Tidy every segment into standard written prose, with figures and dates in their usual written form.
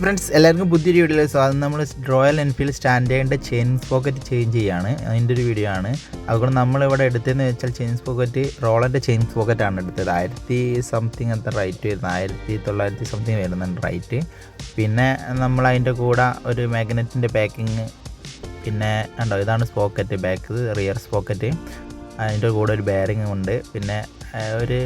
Friends എല്ലാവർക്കും പുതിയൊരു വീഡിയോയിൽ സ്വാഗതം. നമ്മൾ റോയൽ എൻഫീൽഡ് സ്റ്റാൻഡേർഡിൻ്റെ ചെയിൻ പോക്കറ്റ് ചേഞ്ച് ചെയ്യാണ്, അതിൻ്റെ ഒരു വീഡിയോ ആണ്. അതുകൊണ്ട് നമ്മളിവിടെ എടുത്തതെന്ന് വെച്ചാൽ ചെയിൻ പോക്കറ്റ് റോളറിൻ്റെ ചെയിൻ പോക്കറ്റാണ് എടുത്തത്. 1000 സംതിങ് എത്ര റേറ്റ് വരുന്നത്, 1900 സംതിങ് വരുന്നുണ്ട് റേറ്റ്. പിന്നെ നമ്മൾ അതിൻ്റെ കൂടെ ഒരു മാഗ്നറ്റിൻ്റെ പാക്കിങ്, പിന്നെ ഉണ്ടോ ഇതാണ് സ്പോക്കറ്റ്, ബാക്ക് റിയർ സ്പോക്കറ്റ്, അതിൻ്റെ കൂടെ ഒരു ബെയറിങ്ങും ഉണ്ട്, പിന്നെ ഒരു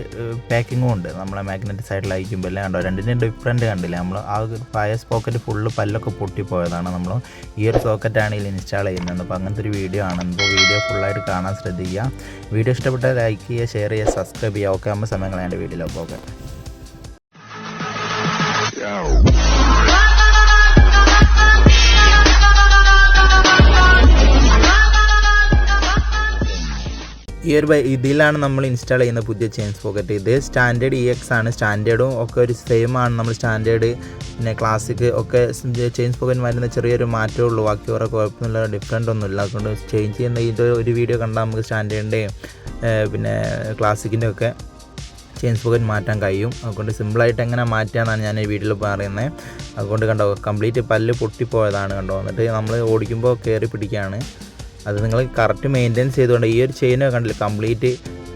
പാക്കിങ്ങും ഉണ്ട്. നമ്മളെ മാഗ്നറ്റ് സൈഡിൽ അയക്കുമ്പോൾ എല്ലാം കണ്ടോ, രണ്ടിൻ്റെയും ഡിഫറൻറ്റ് കണ്ടില്ല. നമ്മൾ ആ പഴയ സ്പോക്കറ്റ് ഫുള്ള് പല്ലൊക്കെ പൊട്ടിപ്പോയതാണ്. നമ്മൾ ഈ ഒരു സോക്കറ്റാണ് ഇതിൽ ഇൻസ്റ്റാൾ ചെയ്യുന്നത്. അപ്പോൾ അങ്ങനത്തെ ഒരു വീഡിയോ ആണ്. അപ്പോൾ വീഡിയോ ഫുള്ളായിട്ട് കാണാൻ ശ്രദ്ധിക്കുക. വീഡിയോ ഇഷ്ടപ്പെട്ടാൽ ലൈക്ക് ചെയ്യുക, ഷെയർ ചെയ്യുക, സബ്സ്ക്രൈബ് ചെയ്യുക. ഓക്കെ ആകുമ്പോൾ സമയങ്ങൾ എൻ്റെ വീഡിയോയിലൊക്കെ ഓക്കെ. ഈ ഒരു ഇതിലാണ് നമ്മൾ ഇൻസ്റ്റാൾ ചെയ്യുന്ന പുതിയ ചെയിൻ പോക്കറ്റ്. ഇത് സ്റ്റാൻഡേർഡ് EX ആണ്. സ്റ്റാൻഡേർഡും ഒക്കെ ഒരു സെയിം ആണ്. നമ്മൾ സ്റ്റാൻഡേർഡ് പിന്നെ ക്ലാസിക് ഒക്കെ ചെയിൻ പോക്കറ്റ് വരുന്ന ചെറിയൊരു മാറ്റമേ ഉള്ളൂ. ബാക്കി വേറെ കുഴപ്പമൊന്നുമില്ല, ഡിഫറെൻ്റ് ഒന്നുമില്ല. അതുകൊണ്ട് ചേഞ്ച് ചെയ്യുന്ന ഇത് ഒരു വീഡിയോ കണ്ടാൽ നമുക്ക് സ്റ്റാൻഡേർഡിൻ്റെയും പിന്നെ ക്ലാസിക്കിൻ്റെ ഒക്കെ ചെയിൻ പോക്കറ്റ് മാറ്റാൻ കഴിയും. അതുകൊണ്ട് സിമ്പിളായിട്ട് എങ്ങനെ മാറ്റാമെന്നാണ് ഞാൻ ഈ വീഡിയോയിൽ പറയുന്നത്. അതുകൊണ്ട് കണ്ടോ, കംപ്ലീറ്റ് പല്ല് പൊട്ടിപ്പോയതാണ് കണ്ടോ. എന്നിട്ട് നമ്മൾ ഓടിക്കുമ്പോൾ കയറി പിടിക്കുകയാണ്. അത് നിങ്ങൾ കറക്റ്റ് മെയിൻറ്റെയിൻസ് ചെയ്തുകൊണ്ട് ഈ ഒരു ചെയിനൊക്കെ കണ്ടില്ല, കംപ്ലീറ്റ്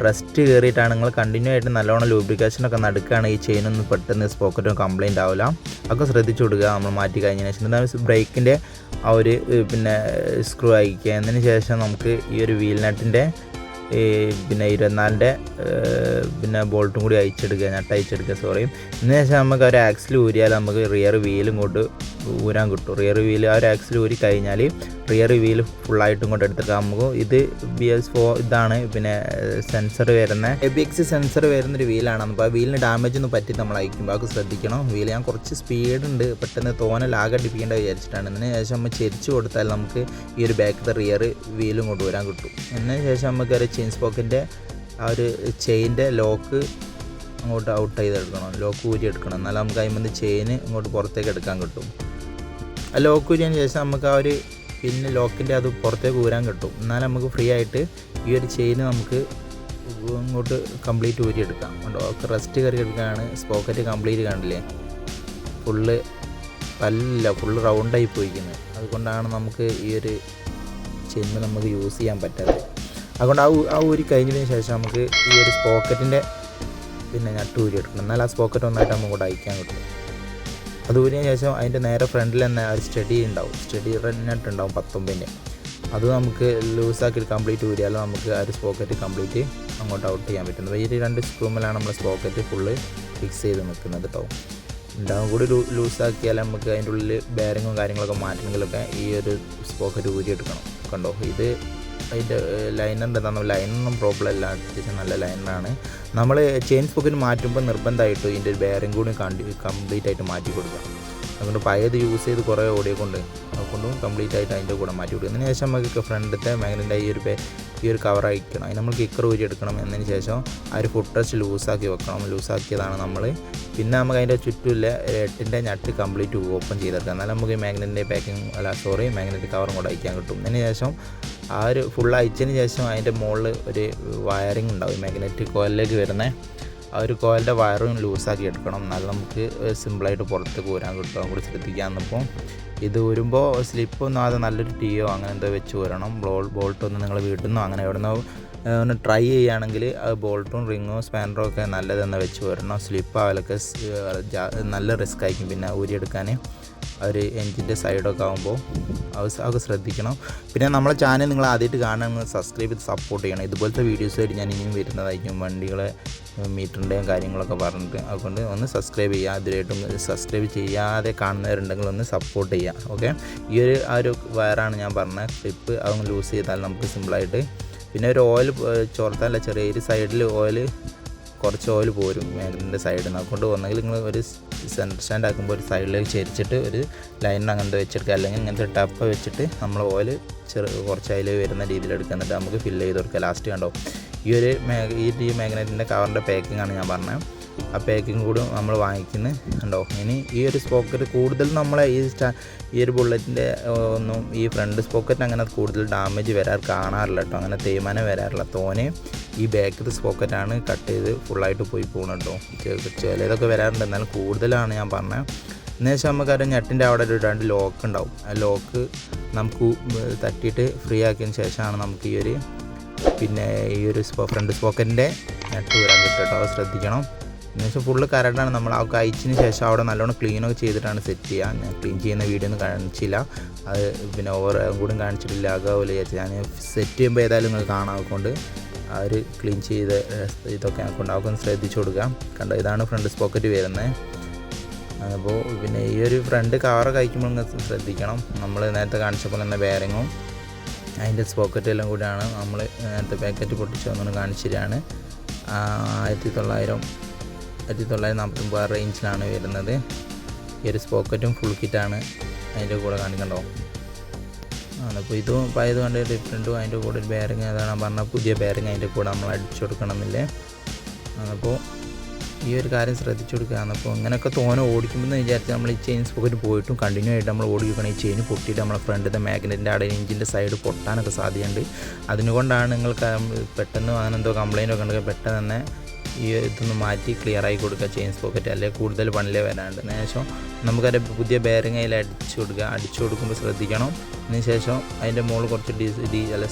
റസ്റ്റ് കയറിയിട്ടാണ്. നിങ്ങൾ കണ്ടിന്യൂ ആയിട്ട് നല്ലോണം ലൂബ്രിക്കേഷനൊക്കെ നടക്കുകയാണ്. ഈ ചെയിനൊന്നും പെട്ടെന്ന് സ്പോക്കറ്റും കംപ്ലൈൻറ്റ് ആവില്ല. അതൊക്കെ ശ്രദ്ധിച്ചു കൊടുക്കുക. നമ്മൾ മാറ്റി കഴിഞ്ഞതിന് ശേഷം ബ്രേക്കിൻ്റെ ആ ഒരു പിന്നെ സ്ക്രൂ അയക്കുക. എന്നതിന് ശേഷം നമുക്ക് ഈ ഒരു വീൽ നട്ടിൻ്റെ പിന്നെ 24-ൻ്റെ പിന്നെ ബോൾട്ടും കൂടി അയച്ചെടുക്കുക, നട്ട് അയച്ചെടുക്കുക ഇതിന് ശേഷം നമുക്ക് ഒരു ആക്സിൽ ഊരിയാൽ നമുക്ക് റിയർ വീലും ഇങ്ങോട്ട് ഊരാൻ കിട്ടും. റിയർ വീല് ആ ഒരു ആക്സിൽ ഊരി കഴിഞ്ഞാൽ റിയർ വീല് ഫുള്ളായിട്ടും ഇങ്ങോട്ട് എടുത്തിട്ട് നമുക്ക് ഇത് BS4 ഇതാണ് പിന്നെ സെൻസർ വരുന്ന ABX സെൻസർ വരുന്നൊരു വീലാണ്. അപ്പോൾ ആ വീലിന് ഡാമേജ് ഒന്നും പറ്റി നമ്മൾ അയക്കുമ്പോൾ അത് ശ്രദ്ധിക്കണം. വീല് ഞാൻ കുറച്ച് സ്പീഡ് ഉണ്ട്, പെട്ടെന്ന് തോനെ ലാഗടിപ്പിക്കേണ്ട വിചാരിച്ചിട്ടാണ്. ഇതിന് ശേഷം നമ്മൾ ചെരിച്ച് കൊടുത്താൽ നമുക്ക് ഈ ഒരു ബാക്കിലത്തെ റിയർ വീലും ഇങ്ങോട്ട് ഊരാൻ കിട്ടും. അതിന് ശേഷം നമുക്ക് ഒരു ചെയിൻ പോക്കറ്റിൻ്റെ ആ ഒരു ചെയിൻ്റെ ലോക്ക് അങ്ങോട്ട് ഔട്ട് ചെയ്തെടുക്കണം, ലോക്ക് ഊരി എടുക്കണം. എന്നാലും നമുക്ക് അതിൽ ചെയിന് ഇങ്ങോട്ട് പുറത്തേക്ക് എടുക്കാൻ കിട്ടും. ആ ലോക്ക് ഊരിയതിന് ശേഷം നമുക്ക് ആ ഒരു പിന്നെ ലോക്കിൻ്റെ അത് പുറത്തേക്ക് ഊരാൻ കിട്ടും. എന്നാലും നമുക്ക് ഫ്രീ ആയിട്ട് ഈ ഒരു ചെയിന് നമുക്ക് ഇങ്ങോട്ട് കംപ്ലീറ്റ് ഊരിയെടുക്കാം. ഒക്കെ റെസ്റ്റ് കയറി എടുക്കുകയാണ്. സ്പോക്കറ്റ് കംപ്ലീറ്റ് കണ്ടില്ലേ, ഫുള്ള് പല്ലില്ല, ഫുള്ള് റൗണ്ടായി പോയിരിക്കുന്നത്. അതുകൊണ്ടാണ് നമുക്ക് ഈ ഒരു ചെയിൻ നമുക്ക് യൂസ് ചെയ്യാൻ പറ്റാത്തത്. അതുകൊണ്ട് ആ ഊരി കഴിഞ്ഞതിന് ശേഷം നമുക്ക് ഈ ഒരു സ്പോക്കറ്റിൻ്റെ പിന്നെ നട്ട് ഊരി എടുക്കണം. എന്നാൽ ആ സ്പോക്കറ്റ് ഒന്നായിട്ട് നമുക്ക് കൂടെ അയക്കാൻ കിട്ടും. അത് ഊരിയതിന് ശേഷം അതിൻ്റെ നേരെ ഫ്രണ്ടിൽ തന്നെ ഒരു സ്റ്റഡി നട്ട് ഉണ്ടാവും 19-ൻ്റെ. അത് നമുക്ക് ലൂസാക്കി കംപ്ലീറ്റ് ഊരിയാലും നമുക്ക് ആ ഒരു സ്പോക്കറ്റ് കംപ്ലീറ്റ് അങ്ങോട്ട് ഔട്ട് ചെയ്യാൻ പറ്റുന്നത്. ഈ 2 സ്ക്രൂമിലാണ് നമ്മൾ സ്പോക്കറ്റ് ഫുള്ള് ഫിക്സ് ചെയ്ത് നിൽക്കുന്നത് കേട്ടോ. ഉണ്ടാവും കൂടി ലൂസാക്കിയാൽ നമുക്ക് അതിൻ്റെ ഉള്ളിൽ ബെയറിങ്ങും കാര്യങ്ങളൊക്കെ മാറ്റണമെങ്കിലൊക്കെ ഈ ഒരു സ്പോക്കറ്റ് ഊരിയെടുക്കണം. കണ്ടോ, ഇത് അതിൻ്റെ ലൈനറിൻ്റെ ലൈനൊന്നും പ്രോബ്ലം ഇല്ല, അത്യാവശ്യം നല്ല ലൈനറാണ്. നമ്മൾ ചെയിൻ പോക്കറ്റ് മാറ്റുമ്പോൾ നിർബന്ധമായിട്ടും ഇതിൻ്റെ ഒരു ബെയറിംഗ് കൂടി കംപ്ലീറ്റ് ആയിട്ട് മാറ്റി കൊടുക്കുക. അതുകൊണ്ട് പഴയത് യൂസ് ചെയ്ത് കുറേ ഓടിയതുകൊണ്ടും കംപ്ലീറ്റ് ആയിട്ട് അതിൻ്റെ കൂടെ മാറ്റി കൊടുക്കുക. അതിന് ശേഷം നമുക്ക് ഫ്രണ്ടിലത്തെ മാഗ്നറ്റിൻ്റെ ഈ ഒരു കവർ അയക്കണം. അതിന് നമ്മൾ കിക്കർ ഊരി എടുക്കണം. എന്നതിന് ശേഷം ആ ഒരു ഫുട് റെസ്റ്റ് ലൂസാക്കി വെക്കണം. ലൂസാക്കിയതാണ് നമ്മൾ. പിന്നെ നമുക്ക് അതിൻ്റെ ചുറ്റുമില്ല 8-ൻ്റെ നട്ട് കംപ്ലീറ്റ് ഓപ്പൺ ചെയ്തെടുക്കാം. എന്നാലും നമുക്ക് മാഗ്നറ്റിൻ്റെ മാഗ്നറ്റിക് കവറും കൂടെ അയക്കാൻ കിട്ടും. അതിന് ശേഷം ആ ഒരു ഫുൾ അയച്ചതിന് ശേഷം അതിൻ്റെ മുകളിൽ ഒരു വയറിങ് ഉണ്ടാവും. മാഗ്നറ്റിക് കോയിലിലേക്ക് വരുന്ന ആ ഒരു കോയിലിൻ്റെ വയറും ലൂസാക്കി എടുക്കണം. എന്നാലും നമുക്ക് സിമ്പിളായിട്ട് പുറത്തേക്ക് ഊരാൻ കിട്ടും. കൂടി ശ്രദ്ധിക്കാമെന്നപ്പോൾ ഇത് ഊരുമ്പോൾ സ്ലിപ്പൊന്നും അത് നല്ലൊരു ടീയോ അങ്ങനെ എന്തോ വെച്ച് ഊരണം. ബോൾട്ടൊന്നും നിങ്ങൾ വീട്ടിൽ നിന്നോ അങ്ങനെ എവിടെ നിന്നോ ഒന്ന് ട്രൈ ചെയ്യുകയാണെങ്കിൽ അത് ബോൾട്ടും റിങ്ങും സ്പാനറും ഒക്കെ നല്ലതെന്ന് വെച്ച് വരണം. സ്ലിപ്പ് ആവലൊക്കെ നല്ല റിസ്ക് ആയിരിക്കും പിന്നെ ഊരിയെടുക്കാൻ. ആ ഒരു എൻജിൻ്റെ സൈഡൊക്കെ ആകുമ്പോൾ അതൊക്കെ ശ്രദ്ധിക്കണം. പിന്നെ നമ്മളെ ചാനൽ നിങ്ങൾ ആദ്യമായിട്ട് കാണുകയാണെങ്കിൽ സബ്സ്ക്രൈബ് ചെയ്ത് സപ്പോർട്ട് ചെയ്യണം. ഇതുപോലത്തെ വീഡിയോസായിട്ട് ഞാൻ ഇനിയും വരുന്നതായിരിക്കും, വണ്ടികളെ മീറ്ററിൻ്റെയും കാര്യങ്ങളൊക്കെ പറഞ്ഞിട്ട്. അതുകൊണ്ട് ഒന്ന് സബ്സ്ക്രൈബ് ചെയ്യുക. അതിലായിട്ടും സബ്സ്ക്രൈബ് ചെയ്യാതെ കാണുന്നവരുണ്ടെങ്കിൽ ഒന്ന് സപ്പോർട്ട് ചെയ്യുക. ഓക്കെ, ഈ ഒരു വയറാണ് ഞാൻ പറഞ്ഞ ക്ലിപ്പ്, അതൊന്ന് ലൂസ് ചെയ്താൽ നമുക്ക് സിമ്പിളായിട്ട്. പിന്നെ ഒരു ഓയിൽ ചോർത്താല്ല, ചെറിയൊരു സൈഡിൽ കുറച്ച് ഓയിൽ പോരും മാഗ്നറ്റിൻ്റെ സൈഡിൽ നിന്ന്. അതുകൊണ്ട് ഒന്നെങ്കിൽ നിങ്ങൾ ഒരു സെൻറ്റർ സ്റ്റാൻഡ് ആക്കുമ്പോൾ ഒരു സൈഡിലേക്ക് ചെരിച്ചിട്ട് ഒരു ലൈനിൽ അങ്ങനത്തെ വെച്ചെടുക്കുക, അല്ലെങ്കിൽ ഇങ്ങനത്തെ ടപ്പ് വെച്ചിട്ട് നമ്മൾ ഓയിൽ കുറച്ച് അതിൽ വരുന്ന രീതിയിൽ എടുക്കുക. എന്നിട്ട് നമുക്ക് ഫില്ല് ചെയ്ത് കൊടുക്കുക. ലാസ്റ്റ് കണ്ടോ, ഈ മാഗ്നറ്റിൻ്റെ കവറിൻ്റെ പാക്കിംഗ് ആണ് ഞാൻ പറഞ്ഞത്. ആ പാക്കിംഗ് കൂടി നമ്മൾ വാങ്ങിക്കുന്നത് കണ്ടോ. ഇനി ഈ ഒരു സ്പോക്കറ്റ് കൂടുതൽ നമ്മളെ ഈ ഒരു ബുള്ളറ്റിൻ്റെ ഒന്നും ഈ ഫ്രണ്ട് സ്പോക്കറ്റ് അങ്ങനെ കൂടുതൽ ഡാമേജ് കാണാറില്ല കേട്ടോ. അങ്ങനെ തേയ്മാനം വരാറില്ല. തോനെ ഈ ബാക്കിൽ സ്പോക്കറ്റാണ് കട്ട് ചെയ്ത് ഫുള്ളായിട്ട് പോയി പോകണം കേട്ടോ. ചിലതൊക്കെ വരാറുണ്ട്, എന്നാലും കൂടുതലാണ് ഞാൻ പറഞ്ഞത്. എന്നുവെച്ചാൽ നമുക്കറിയാം ഞെട്ടിൻ്റെ അവിടെ ഒരു 2 ലോക്ക് ഉണ്ടാവും. ആ ലോക്ക് നമുക്ക് തട്ടിയിട്ട് ഫ്രീ ആക്കിയതിന് ശേഷമാണ് നമുക്ക് ഈ ഒരു ഫ്രണ്ട് സ്പോക്കറ്റിൻ്റെ നെറ്റ് വരാൻ കിട്ടും കേട്ടോ. അത് ശ്രദ്ധിക്കണം. എന്നുവെച്ചാൽ ഫുള്ള് കരടാണ്. നമ്മൾ ആ കഴിച്ചതിന് ശേഷം അവിടെ നല്ലോണം ക്ലീനൊക്കെ ചെയ്തിട്ടാണ് സെറ്റ് ചെയ്യുക. ഞാൻ ക്ലീൻ ചെയ്യുന്ന വീഡിയോ ഒന്നും കാണിച്ചില്ല, അത് പിന്നെ ഓവർ കൂടി കാണിച്ചിട്ടില്ല, ആകാവില്ല വിചാരിച്ചു. ഞാൻ സെറ്റ് ചെയ്യുമ്പോൾ ഏതായാലും നിങ്ങൾ കാണാകൊണ്ട് ആ ഒരു ക്ലീൻ ചെയ്ത് ഇതൊക്കെ കൊണ്ട് അതൊക്കെ ശ്രദ്ധിച്ചു കൊടുക്കാം. കണ്ടോ, ഇതാണ് ഫ്രണ്ട് സ്പോക്കറ്റ് വരുന്നത്. അപ്പോൾ പിന്നെ ഈ ഒരു ഫ്രണ്ട് കവർ കഴിക്കുമ്പോൾ നിങ്ങൾ ശ്രദ്ധിക്കണം. നമ്മൾ നേരത്തെ കാണിച്ച പോലെ തന്നെ ബെയറിങ്ങും അതിൻ്റെ സ്പോക്കറ്റും എല്ലാം കൂടിയാണ് നമ്മൾ നേരത്തെ പാക്കറ്റ് പൊട്ടിച്ച് വന്നുകൊണ്ട് കാണിച്ചിട്ടാണ്. 1949 റേഞ്ചിലാണ് വരുന്നത്. ഈ ഒരു സ്പോക്കറ്റും ഫുൾ കിറ്റാണ് അതിൻ്റെ കൂടെ കാണിക്കണ്ടോ. അപ്പോൾ ഇതും പഴയത് കണ്ട ഡിഫറൻറ്റും അതിൻ്റെ കൂടെ ഒരു ബെയറിങ് ഏതാണ് പറഞ്ഞാൽ പുതിയ ബെയറിങ് അതിൻ്റെ കൂടെ നമ്മൾ അടിച്ചു കൊടുക്കണമെന്നില്ലേ. അപ്പോൾ ഈ ഒരു കാര്യം ശ്രദ്ധിച്ചു കൊടുക്കുകയാണ്. അപ്പോൾ ഇങ്ങനെയൊക്കെ ഓടിക്കുമ്പോൾ എന്ന് വിചാരിച്ച് നമ്മൾ ഈ ചെയിൻ സ്പോക്കറ്റ് പോയിട്ടും കണ്ടിന്യൂ ആയിട്ട് നമ്മൾ ഓടിക്കണം. ഈ ചെയിൻ പൊട്ടിയിട്ട് നമ്മളെ ഫ്രണ്ടിൻ്റെ മാഗ്നറ്റിൻ്റെ അവിടെ എഞ്ചിൻ്റെ സൈഡ് പൊട്ടാനൊക്കെ സാധ്യതയുണ്ട്. അതിനുകൊണ്ടാണ് നിങ്ങൾക്ക് പെട്ടെന്ന് അങ്ങനെ എന്തോ കംപ്ലയിൻ്റ് ഒക്കെ ഉണ്ടെങ്കിൽ പെട്ടെന്ന് തന്നെ ഈ ഇതൊന്ന് മാറ്റി ക്ലിയർ ആയി കൊടുക്കുക ചെയിൻ സ്പോക്കറ്റ്, അല്ലെങ്കിൽ കൂടുതൽ പണിലേ വരാണ്ട്. അതിനുശേഷം നമുക്കതിൻ്റെ പുതിയ ബെയറിങ് അതിൽ അടിച്ചു കൊടുക്കുമ്പോൾ ശ്രദ്ധിക്കണം. അതിനുശേഷം അതിൻ്റെ മുകളിൽ കുറച്ച്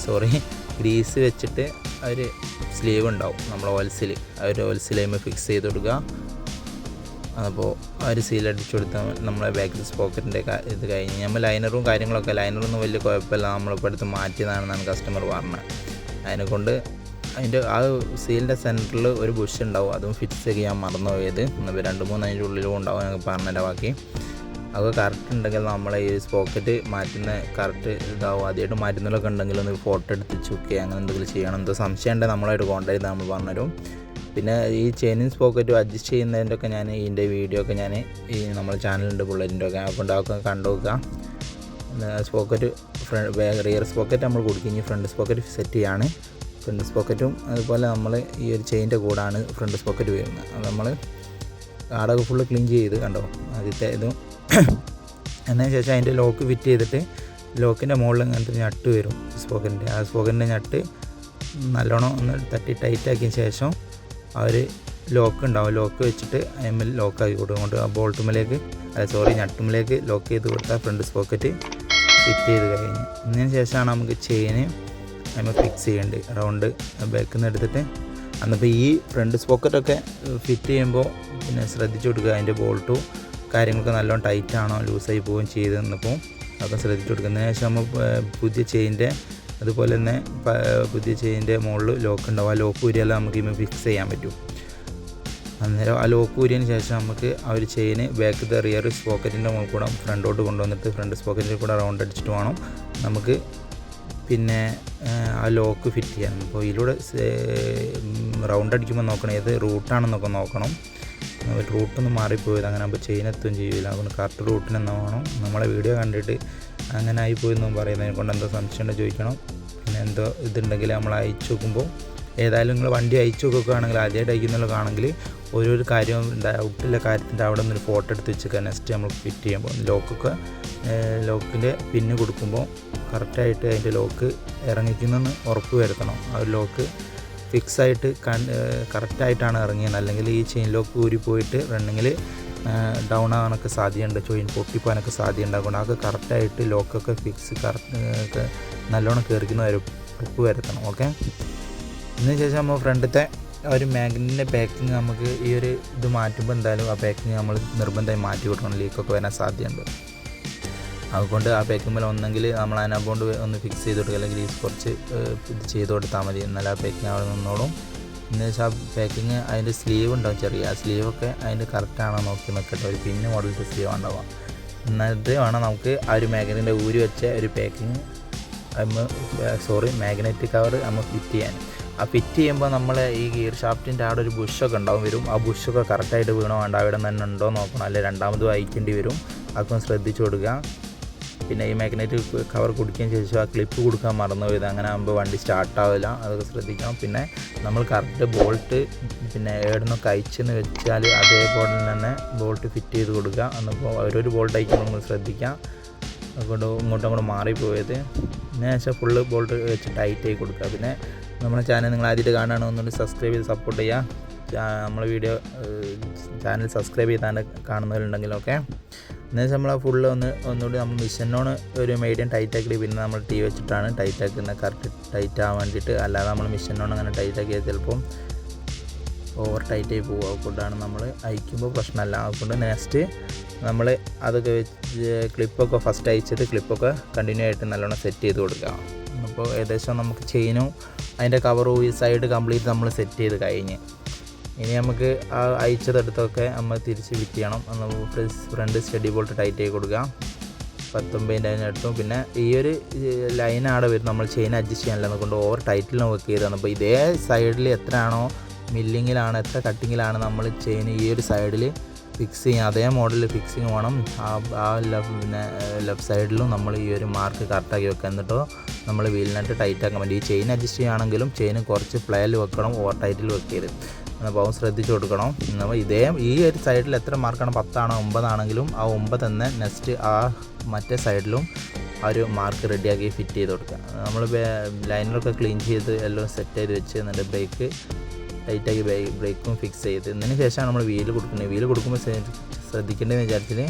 ഗ്രീസ് വെച്ചിട്ട് ഒരു സ്ലീവ് ഉണ്ടാവും നമ്മൾ ഓയിൽസിൽ, ആ ഒരു ഓയിൽസിലേമ ഫിക്സ് ചെയ്ത് കൊടുക്കുക. അപ്പോൾ ആ ഒരു സീൽ അടിച്ചു കൊടുത്താൽ നമ്മളെ ബാക്ക് സ്പോക്കറ്റിൻ്റെ ഇത് കഴിഞ്ഞ് നമ്മൾ ലൈനറൊന്നും വലിയ കുഴപ്പമില്ല, നമ്മളിപ്പോൾ എടുത്ത് മാറ്റിയതാണെന്നാണ് കസ്റ്റമർ പറഞ്ഞത്. അതിനെക്കൊണ്ട് അതിൻ്റെ ആ സീലിൻ്റെ സെൻറ്ററിൽ ഒരു ബുഷ് ഉണ്ടാവും, അതും ഫിക്സ് ചെയ്യാൻ മറന്നുപോയത്. 2-3 അതിൻ്റെ ഉള്ളിലും ഉണ്ടാവും. ഞങ്ങൾ പറഞ്ഞില്ല ബാക്കി അത് കറക്റ്റ് ഉണ്ടെങ്കിൽ നമ്മളെ ഈ സ്പോക്കറ്റ് മാറ്റുന്ന കറക്റ്റ് ഇതാവും. ആദ്യമായിട്ട് മാറ്റുന്നതിലൊക്കെ ഉണ്ടെങ്കിൽ ഒന്ന് ഫോട്ടോ എടുത്ത് ചുക്കുക, അങ്ങനെ എന്തെങ്കിലും ചെയ്യണം. എന്തോ സംശയം ഉണ്ടെങ്കിൽ നമ്മളായിട്ട് കോൺടാക്ട് ചെയ്താൽ നമ്മൾ പറഞ്ഞുതരും. പിന്നെ ഈ ചെയിനും സ്പോക്കറ്റും അഡ്ജസ്റ്റ് ചെയ്യുന്നതിൻ്റെ ഒക്കെ ഞാൻ ഇതിൻ്റെ വീഡിയോ ഒക്കെ ഞാൻ ഈ നമ്മുടെ ചാനലുണ്ട് ബുള്ളറ്റിൻ്റെ ഒക്കെ, അതുകൊണ്ട് അതൊക്കെ കണ്ടു നോക്കുക. സ്പോക്കറ്റ് റിയർ സ്പോക്കറ്റ് നമ്മൾ കൊടുക്കും. ഇനി ഫ്രണ്ട് സ്പോക്കറ്റ് സെറ്റ് ചെയ്യാണ്. ഫ്രണ്ട് സ്പോക്കറ്റും അതുപോലെ നമ്മൾ ഈ ഒരു ചെയിൻ്റെ കൂടാണ് ഫ്രണ്ട് സ്പോക്കറ്റ് വരുന്നത്. അത് നമ്മൾ ആടൊക്കെ ഫുള്ള് ക്ലീൻ ചെയ്ത് കണ്ടോ ആദ്യത്തെ ഇതും. അതിന് ശേഷം അതിൻ്റെ ലോക്ക് ഫിറ്റ് ചെയ്തിട്ട് ലോക്കിൻ്റെ മുകളിൽ ഇങ്ങനത്തെ ഞട്ട് വരും സ്പോക്കറ്റിൻ്റെ. ആ സ്പോക്കറ്റിൻ്റെ ഞട്ട് നല്ലോണം ഒന്ന് തട്ടി ടൈറ്റാക്കിയ ശേഷം ആ ഒരു ലോക്ക് ഉണ്ടാവും. ലോക്ക് വെച്ചിട്ട് അതിന്മേൽ ലോക്കാക്കി കൊടുക്കും. ആ ഞട്ടുമ്മലേക്ക് ലോക്ക് ചെയ്ത് കൊടുത്താൽ ഫ്രണ്ട് സ്പോക്കറ്റ് ഫിറ്റ് ചെയ്ത് കഴിഞ്ഞ് അതിന് ശേഷമാണ് നമുക്ക് ചെയിന് നമ്മൾ ഫിക്സ് ചെയ്യേണ്ടത്. റൗണ്ട് ബാക്കിൽ നിന്ന് എടുത്തിട്ട് അന്നിപ്പോൾ ഈ ഫ്രണ്ട് സ്പോക്കറ്റൊക്കെ ഫിറ്റ് ചെയ്യുമ്പോൾ പിന്നെ ശ്രദ്ധിച്ചു കൊടുക്കുക. അതിൻ്റെ ബോൾട്ടും കാര്യങ്ങളൊക്കെ നല്ലോണം ടൈറ്റാണോ ലൂസായി പോവുകയും ചെയ്ത് നിന്നപ്പോൾ അതൊക്കെ ശ്രദ്ധിച്ചു കൊടുക്കുന്നതിന് ശേഷം നമ്മൾ പുതിയ ചെയിൻ്റെ അതുപോലെ തന്നെ പുതിയ ചെയിൻ്റെ മുകളിൽ ലോക്ക് ഉണ്ടാവും. ആ ലോക്ക് ഊരിയാലും നമുക്ക് ഇന്ന് ഫിക്സ് ചെയ്യാൻ പറ്റും. അന്നേരം ആ ലോക്ക് ഊരിയതിന് ശേഷം നമുക്ക് ആ ഒരു ചെയിന് ബാക്ക് റിയർ സ്പോക്കറ്റിൻ്റെ മുകളിൽ കൂടെ ഫ്രണ്ടോട്ട് കൊണ്ടുവന്നിട്ട് ഫ്രണ്ട് സ്പോക്കറ്റിൽ കൂടെ റൗണ്ട് അടിച്ചിട്ട് വേണം നമുക്ക് പിന്നെ ആ ലോക്ക് ഫിറ്റ് ചെയ്യാൻ. അപ്പോൾ ഇതിലൂടെ റൗണ്ട് അടിക്കുമ്പോൾ നോക്കണം ഏത് റൂട്ടാണെന്നൊക്കെ നോക്കണം. റൂട്ടൊന്നും മാറിപ്പോയത് അങ്ങനെ ആകുമ്പോൾ ചെയിൻ എത്തുകയും ചെയ്യില്ല. അതുകൊണ്ട് കറക്റ്റ് റൂട്ടിന് എന്നാ വേണം. നമ്മളെ വീഡിയോ കണ്ടിട്ട് അങ്ങനെ ആയിപ്പോയെന്നും പറയുന്നതിനെ കൊണ്ട് എന്തോ സംശയം ചോദിക്കണം. പിന്നെ എന്തോ ഇതുണ്ടെങ്കിൽ നമ്മൾ അയച്ചു നോക്കുമ്പോൾ ഏതായാലും നിങ്ങൾ വണ്ടി അയച്ചു നോക്കുകയാണെങ്കിൽ ആദ്യമായിട്ട് അയക്കുന്നുള്ളതാണെങ്കിൽ ഓരോരു കാര്യവും ഡൗട്ടില്ല കാര്യത്തിൻ്റെ അവിടെ നിന്നൊരു ഫോട്ടോ എടുത്ത് വെച്ചേക്കുക. നെക്സ്റ്റ് നമ്മൾ ഫിറ്റ് ചെയ്യുമ്പോൾ ലോക്കിൻ്റെ പിന്ന് കൊടുക്കുമ്പോൾ കറക്റ്റായിട്ട് അതിൻ്റെ ലോക്ക് ഇറങ്ങിക്കുന്നതെന്ന് ഉറപ്പ് വരുത്തണം. ആ ഒരു ലോക്ക് ഫിക്സായിട്ട് കറക്റ്റായിട്ടാണ് ഇറങ്ങിയത്. അല്ലെങ്കിൽ ഈ ചെയിൻ ലോക്ക് ഊരി പോയിട്ട് റണ്ണിങ്ങിൽ ഡൗൺ ആകാനൊക്കെ സാധ്യതയുണ്ട്, ചെയിൻ പൊട്ടിപ്പോകാനൊക്കെ സാധ്യതയുണ്ട്. അതുകൊണ്ട് അതൊക്കെ കറക്റ്റായിട്ട് ലോക്കൊക്കെ ഫിക്സ് കറക്റ്റ് നല്ലോണം കയറിക്കുന്ന ഉറപ്പ് വരുത്തണം. ഓക്കെ, ഇതിന് ശേഷം നമ്മൾ ഫ്രണ്ടത്തെ ഒരു മാഗ്നറ്റിൻ്റെ പാക്കിങ് നമുക്ക് ഈ ഒരു ഇത് മാറ്റുമ്പോൾ എന്തായാലും ആ പാക്കിങ് നമ്മൾ നിർബന്ധമായി മാറ്റി കൊടുക്കണം, ലീക്കൊക്കെ വരാൻ സാധ്യതയുണ്ട്. അതുകൊണ്ട് ആ പാക്കിങ് മേലെ ഒന്നെങ്കിൽ നമ്മൾ അതിനകത്തോണ്ട് ഒന്ന് ഫിക്സ് ചെയ്ത് കൊടുക്കുക, അല്ലെങ്കിൽ കുറച്ച് ഇത് ചെയ്ത് കൊടുത്താൽ മതി. എന്നാൽ ആ പാക്കിങ് അവിടെ നിന്നോളും. എന്ന് വെച്ചാൽ ആ പാക്കിങ് അതിൻ്റെ സ്ലീവ് ഉണ്ടാവും ചെറിയ, ആ സ്ലീവൊക്കെ അതിൻ്റെ കറക്റ്റാണോ നോക്കി നിൽക്കട്ടെ. ഒരു പിന്നെ മോഡലിൻ്റെ സ്ലീവ് ഉണ്ടാവുക. എന്നിട്ട് വേണം നമുക്ക് ആ ഒരു മാഗ്നറ്റിൻ്റെ ഊരി വെച്ച ഒരു പാക്കിങ് മാഗ്നറ്റിക് കവർ നമ്മൾ ഫിറ്റ് ചെയ്യാൻ. ആ ഫിറ്റ് ചെയ്യുമ്പോൾ നമ്മൾ ഈ ഗിയർ ഷാഫ്റ്റിൻ്റെ അവിടെ ഒരു ബുഷൊക്കെ വരും. ആ ബുഷൊക്കെ കറക്റ്റായിട്ട് വീണോ വേണ്ട അവിടെ തന്നെ ഉണ്ടോ നോക്കണം, അല്ലെങ്കിൽ രണ്ടാമതും അയക്കേണ്ടി വരും. അതൊക്കെ ശ്രദ്ധിച്ചു കൊടുക്കുക. പിന്നെ ഈ മാഗ്നറ്റ് കവർ കുടിക്കാൻ ശേഷം ആ ക്ലിപ്പ് കൊടുക്കാൻ മറന്നു പോയത്, അങ്ങനെ ആകുമ്പോൾ വണ്ടി സ്റ്റാർട്ടാവില്ല. അതൊക്കെ ശ്രദ്ധിക്കണം. പിന്നെ നമ്മൾ കറക്റ്റ് ബോൾട്ട് പിന്നെ എവിടുന്നൊക്കെ അയച്ചെന്ന് വെച്ചാൽ അതേപോലെ തന്നെ ബോൾട്ട് ഫിറ്റ് ചെയ്ത് കൊടുക്കുക. എന്നിപ്പോൾ ഓരോരു ബോൾട്ട് അയക്കുമ്പോൾ നമ്മൾ ശ്രദ്ധിക്കാം. അതുകൊണ്ട് ഇങ്ങോട്ടും മാറിപ്പോയത്. പിന്നെ ശേഷം ഫുള്ള് ബോൾട്ട് വെച്ച് ടൈറ്റായി കൊടുക്കുക. പിന്നെ നമ്മുടെ ചാനൽ നിങ്ങൾ ആദ്യമായിട്ട് കാണുകയാണെങ്കിൽ ഒന്നുകൂടി സബ്സ്ക്രൈബ് ചെയ്ത് സപ്പോർട്ട് ചെയ്യുക. നമ്മളെ വീഡിയോ ചാനൽ സബ്സ്ക്രൈബ് ചെയ്താണ് കാണുന്നവരുണ്ടെങ്കിലൊക്കെ എന്നുവെച്ചാൽ നമ്മൾ ഫുള്ള് ഒന്നുകൂടി നമ്മൾ മിഷനോണ് ഒരു മീഡിയം ടൈറ്റ് ആക്കി പിന്നെ നമ്മൾ ടീ വെച്ചിട്ടാണ് ടൈറ്റ് ആക്കുന്നത്, കറക്റ്റ് ടൈറ്റ് ആവാൻ വേണ്ടിയിട്ട്. അല്ലാതെ നമ്മൾ മിഷനോണ് അങ്ങനെ ടൈറ്റ് ആക്കിയാൽ ചിലപ്പം ഓവർ ടൈറ്റായി പോകും. അതുകൊണ്ടാണ് നമ്മൾ അയക്കുമ്പോൾ പ്രശ്നമല്ല. അതുകൊണ്ട് നെക്സ്റ്റ് നമ്മൾ അതൊക്കെ വെച്ച് ക്ലിപ്പൊക്കെ ഫസ്റ്റ് അയച്ചിട്ട് ക്ലിപ്പൊക്കെ കണ്ടിന്യൂ ആയിട്ട് നല്ലോണം സെറ്റ് ചെയ്ത് കൊടുക്കുക. അപ്പോൾ ഏകദേശം നമുക്ക് ചെയിനും അതിൻ്റെ കവറും ഈ സൈഡ് കംപ്ലീറ്റ് നമ്മൾ സെറ്റ് ചെയ്ത് കഴിഞ്ഞ് ഇനി നമുക്ക് ആ അയച്ചതെടുത്തൊക്കെ നമ്മൾ തിരിച്ച് ഫിറ്റ് ചെയ്യണം. ഫ്രണ്ട് സ്റ്റഡി ബോൾട്ട് ടൈറ്റ് ചെയ്ത് കൊടുക്കുക 19 അതിനടുത്തും. പിന്നെ ഈ ഒരു ലൈൻ അവിടെ വരും, നമ്മൾ ചെയിൻ അഡ്ജസ്റ്റ് ചെയ്യാനില്ല അതുകൊണ്ട് ഓവർ ടൈറ്റിലും വർക്ക് ചെയ്തതാണ്. അപ്പോൾ ഇതേ സൈഡിൽ എത്രയാണോ മില്ലിങ്ങിലാണ് എത്ര കട്ടിങ്ങിലാണ് നമ്മൾ ചെയിൻ ഈ ഒരു സൈഡിൽ ഫിക്സ് ചെയ്യുക, അതേ മോഡലിൽ ഫിക്സിങ് വേണം. പിന്നെ ലെഫ്റ്റ് സൈഡിലും നമ്മൾ ഈ ഒരു മാർക്ക് കറക്റ്റാക്കി വെക്കുക. എന്നിട്ടോ നമ്മൾ വീലിനായിട്ട് ടൈറ്റ് ആക്കാൻ വേണ്ടി ഈ ചെയിൻ അഡ്ജസ്റ്റ് ചെയ്യുകയാണെങ്കിലും ചെയിൻ കുറച്ച് പ്ലേയിൽ വെക്കണം, ഓവർ ടൈറ്റിൽ വെക്കരുത്. അപ്പോൾ ശ്രദ്ധിച്ച് കൊടുക്കണം. അപ്പോൾ ഈ ഒരു സൈഡിൽ എത്ര മാർക്കാണ് 10 ആണോ 9 ആണെങ്കിലും ആ 9 തന്നെ നെക്സ്റ്റ് ആ മറ്റേ സൈഡിലും ആ ഒരു മാർക്ക് റെഡിയാക്കി ഫിറ്റ് ചെയ്ത് കൊടുക്കുക. നമ്മൾ ലൈനറൊക്കെ ക്ലീൻ ചെയ്ത് എല്ലാം സെറ്റ് ചെയ്ത് വെച്ച് എന്നിട്ട് ബ്രേക്ക് ടൈറ്റാക്കി ബ്രേക്കും ഫിക്സ് ചെയ്ത് ഇതിന് ശേഷമാണ് നമ്മൾ വീല് കൊടുക്കുന്നത്. വീല് കൊടുക്കുമ്പോൾ ശ്രദ്ധിക്കേണ്ടതെന്ന് വിചാരിച്ചാൽ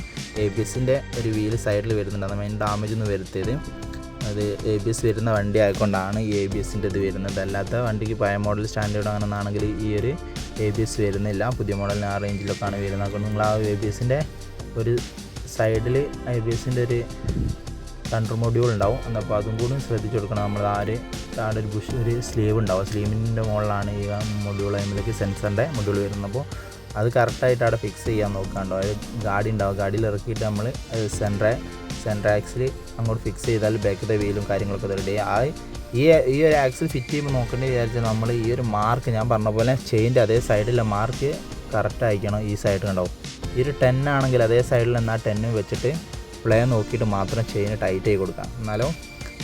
ABSൻ്റെ ഒരു വീല് സൈഡിൽ വരുന്നുണ്ട്, അത് മെയിൻ ഡാമേജ് ഒന്നും വരുത്തിയത്. അത് ABS വരുന്ന വണ്ടി ആയതുകൊണ്ടാണ് ഈ ABSൻ്റെ ഇത് വരുന്നത്. അല്ലാത്ത വണ്ടിക്ക് പഴയ മോഡൽ സ്റ്റാൻഡേർഡ് ആണെന്നാണെങ്കിൽ ഈ ഒരു ABS വരുന്നില്ല. പുതിയ മോഡലിന് ആ റേഞ്ചിലൊക്കെയാണ് വരുന്നത്. അതുകൊണ്ട് നിങ്ങൾ ആ ABSൻ്റെ ഒരു സൈഡിൽ ABSൻ്റെ ഒരു കൺട്രോൾ മൊഡ്യൂൾ ഉണ്ടാവും. അപ്പോൾ അതും കൂടി ശ്രദ്ധിച്ച് കൊടുക്കണം. നമ്മൾ അവിടെ ഒരു സ്ലീവ് ഉണ്ടാവും, സ്ലീവിൻ്റെ മുകളിലാണ് ഈ മൊഡ്യൂൾ അതിലേക്ക് സെൻസറിൻ്റെ മൊഡ്യൂൾ വരുന്നത്. അപ്പോൾ അത് കറക്റ്റായിട്ട് അവിടെ ഫിക്സ് ചെയ്യാൻ നോക്കാണ്ടോ. അത് ഗാഡി ഉണ്ടാവും, ഗാഡിയിൽ ഇറക്കിയിട്ട് നമ്മൾ സെൻറ്റർ ആക്സിൽ അങ്ങോട്ട് ഫിക്സ് ചെയ്താൽ ബാക്കിലെ വീലും കാര്യങ്ങളൊക്കെ റെഡി ആയി. ഈ ഒരു ആക്സിൽ ഫിറ്റ് ചെയ്യുമ്പോൾ നോക്കേണ്ടത് വിചാരിച്ചാൽ നമ്മൾ ഈ ഒരു മാർക്ക് ഞാൻ പറഞ്ഞ പോലെ ചെയിൻ്റെ അതേ സൈഡിലെ മാർക്ക് കറക്റ്റ് അയക്കണം. ഈ സൈഡ് ഉണ്ടാവും. ഈ ഒരു 10 ആണെങ്കിൽ അതേ സൈഡിൽ എന്നാൽ 10 വെച്ചിട്ട് പ്ലേ നോക്കിയിട്ട് മാത്രം ചെയിൻ ടൈറ്റ് ചെയ്ത് കൊടുക്കാം, എന്നാലും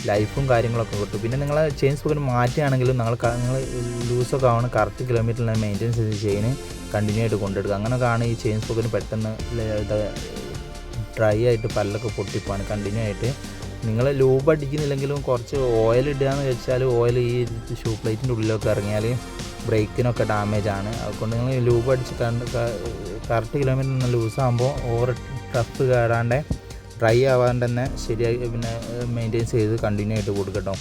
ലൈഫും കാര്യങ്ങളൊക്കെ കിട്ടും. പിന്നെ നിങ്ങൾ ചെയിൻ സ്പോക്കറ്റ് മാറ്റുകയാണെങ്കിലും നിങ്ങൾ ലൂസൊക്കെ ആവണം, കറക്റ്റ് കിലോമീറ്ററിൽ മെയിൻറ്റെയിൻ ചെയ്ത് ചെയിൻ കണ്ടിന്യൂ ആയിട്ട് കൊണ്ടെടുക്കുക. അങ്ങനെയൊക്കെയാണ് ഈ ചെയിൻ സ്പോക്കറ്റ് പെട്ടെന്ന് ഡ്രൈ ആയിട്ട് പല്ലൊക്കെ പൊട്ടിപ്പോവാണ്. കണ്ടിന്യൂ ആയിട്ട് നിങ്ങൾ ലൂബ് അടിക്കുന്നില്ലെങ്കിലും കുറച്ച് ഓയിൽ ഇടുക എന്ന് വെച്ചാൽ ഓയിൽ ഈ ഷൂ പ്ലേറ്റിൻ്റെ ഉള്ളിലൊക്കെ ഇറങ്ങിയാൽ ബ്രേക്കിനൊക്കെ ഡാമേജ് ആണ്. അതുകൊണ്ട് നിങ്ങൾ ലൂബ് അടിച്ച് കറക്റ്റ് കിലോമീറ്റർ ലൂസാകുമ്പോൾ ഓവർ ടഫ് കയറാണ്ട് ഡ്രൈ ആവാണ്ട് തന്നെ ശരിയായി പിന്നെ മെയിൻറ്റെയിൻ ചെയ്ത് കണ്ടിന്യൂ ആയിട്ട് കൊടുക്കട്ടോ.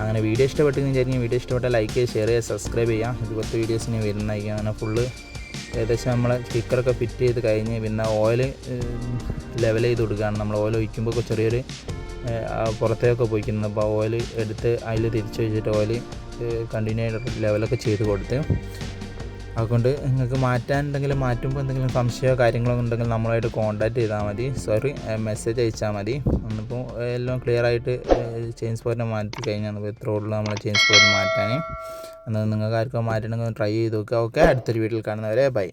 അങ്ങനെ വീഡിയോ ഇഷ്ടപ്പെട്ടെന്ന് വിചാരിക്കും. വീഡിയോ ഇഷ്ടപ്പെട്ടാൽ ലൈക്ക് ചെയ്യുക, ഷെയർ ചെയ്യുക, സബ്സ്ക്രൈബ് ചെയ്യുക. ഇതുപോലത്തെ വീഡിയോസിന് വരുന്നതായിരിക്കും. അങ്ങനെ ഫുള്ള് ഏകദേശം നമ്മൾ സ്റ്റിക്കറൊക്കെ ഫിറ്റ് ചെയ്ത് കഴിഞ്ഞ് പിന്നെ ഓയിൽ ലെവൽ ചെയ്ത് കൊടുക്കുകയാണ്. നമ്മൾ ഓയിൽ ഒഴിക്കുമ്പോൾ ചെറിയൊരു പുറത്തേക്കൊക്കെ പോയിക്കുന്നത്. അപ്പോൾ ഓയിൽ എടുത്ത് അതിൽ തിരിച്ച് വെച്ചിട്ട് ഓയിൽ കണ്ടിന്യൂ ആയിട്ട് ലെവലൊക്കെ ചെയ്ത് കൊടുത്ത്. അതുകൊണ്ട് നിങ്ങൾക്ക് മാറ്റാനുണ്ടെങ്കിൽ മാറ്റുമ്പോൾ എന്തെങ്കിലും സംശയമോ കാര്യങ്ങളോ ഉണ്ടെങ്കിൽ നമ്മളായിട്ട് കോൺടാക്റ്റ് ചെയ്താൽ മതി, മെസ്സേജ് അയച്ചാൽ മതി. എന്നിപ്പോൾ എല്ലാം ക്ലിയർ ആയിട്ട് ചെയിൻ സ്പോക്കറ്റ് മാറ്റി കഴിഞ്ഞാൽ എത്ര ഉള്ളൂ നമ്മൾ ചെയിൻ സ്പോക്കറ്റ് മാറ്റാൻ. എന്നാൽ നിങ്ങൾക്ക് ആർക്കും മാറ്റണമെങ്കിൽ ട്രൈ ചെയ്ത് നോക്കുക. ഓക്കെ, അടുത്തൊരു വീട്ടിൽ കാണുന്നവരെ ബൈ.